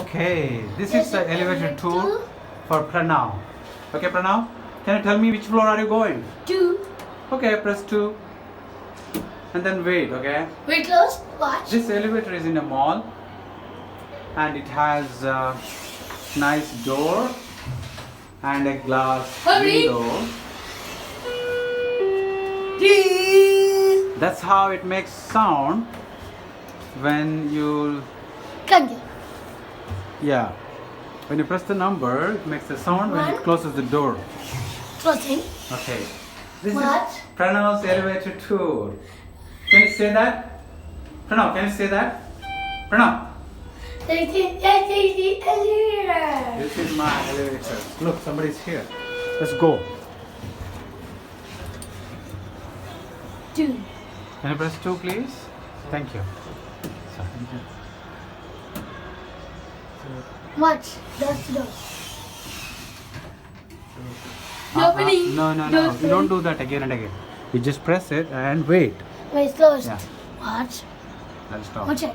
Okay, this is the elevator tour for Pranav. Okay, Pranav, can you tell me which floor are you going? 2. Okay, press 2 and then wait, okay? Wait, close. Watch. This elevator is in a mall and it has a nice door and a glass Hurry. window. Please. That's how it makes sound when you, Come here. yeah, when you press the number, it makes the sound when it One. closes the door. Closing. Okay. This What? is Pranav's elevator tour. Can you say that? Pranav, can you say that? Pranav, This is the elevator. this is my elevator. Look, somebody's here. Let's go. 2. Can you press 2, please? Thank you. Watch. That's the door. Opening. No. Door's You don't open. do that again and again. You just press it and wait. Wait, closed. Yeah. Watch. I'll stop. Watch it.